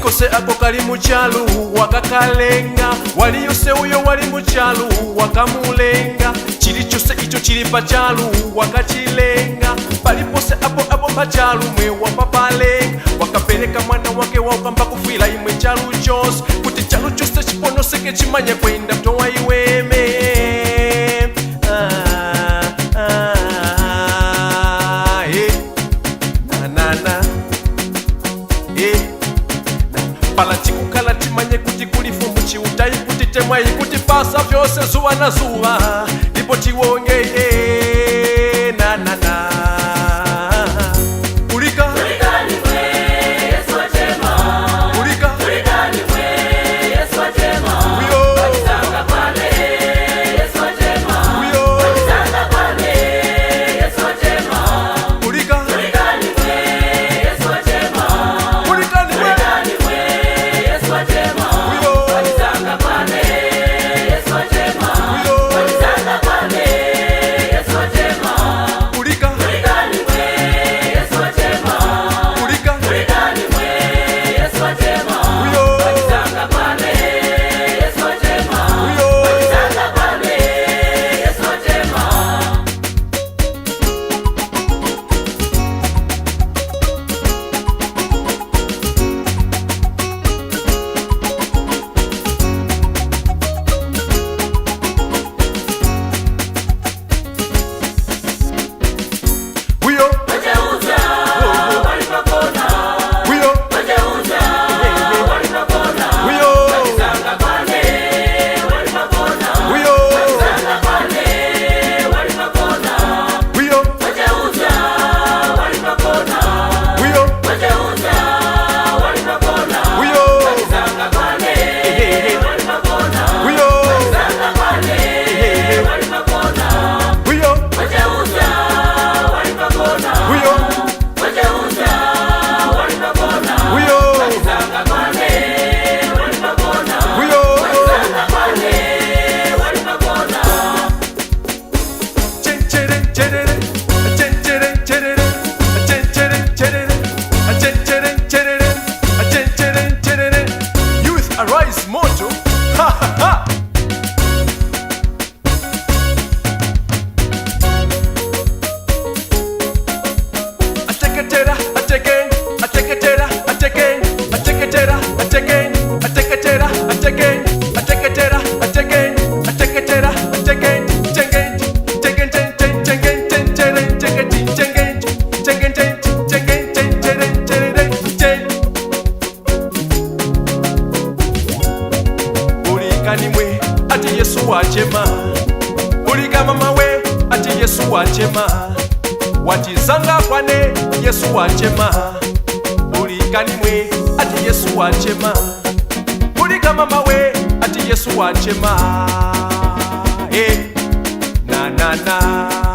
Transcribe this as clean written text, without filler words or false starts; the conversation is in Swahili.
Palipose ako kali muchalu wakakalenga, waliyose uyo wali muchalu wakamulenga, chili chose icho chili pachalu wakachilenga. Palipose abo pachalu mwe wapapalenga, wakapeleka mwana wake wakamba kufila imwe chalu chose, kuti chalu chose chiponoseke chimanye kwenda mtowa iweme. Pala chikukala chimanye kuti kulifumu chiutayi kuti temwayi kuti pasa vyose zuwa na zuwa ndipo chiwonge na na na. Kulika ni mwe Yesu achema, kulika ni mwe Yesu achema, uyo wakisanga pale Yesu achema, uyo wakisanga pale Yesu achema, kulika ni mwe Yesu achema, kulika ni we ni mwe Yesu achema, uyo wakisanga pale Yesu achema, uyo wakisanga pale Yesu achema, kulika ni mwe Yesu achema, kulika ni mwe Yesu achema, uyo wakisanga pale Yesu achema, uyo wakisanga pale Yesu achema. uyo Wajeuza walipokona, uyo wajeuza walipokona, uyo wakisanga pale walipokona, uyo wakisanga pale walipokona, uyo wajeuza walipokona, uyo wajeuza walipokona, uyo wakisanga pale walipokona, uyo wakisanga pale walipokona, uyo wajeuza walipokona, uyo wajeuza walipokona, uyo wakisanga pale walipokona, uyo wakisanga pale walipokona. Chenchere cherere, chenchere cherere, chenchere cherere, chenchere cherere, chenchere cherere. Youth arise moto, ha ha ha. Ateketera, ateken, ateketera, ateken, ateketera, ateken, ateketera, ateken, ateketera, ateken, ateketera, ateken, chengen, chengen, chengen, chengen, chengen, chengen, chengen, chengen, chengen, chengen, chengen, chengen. Ulika ni mwe ati Yesu wachema, ulika mama we ati Yesu wachema, wachizanga kwane Yesu wachema, ulika ni mwe ati Yesu wachema, ulika mama we ati Yesu wachema, na na na.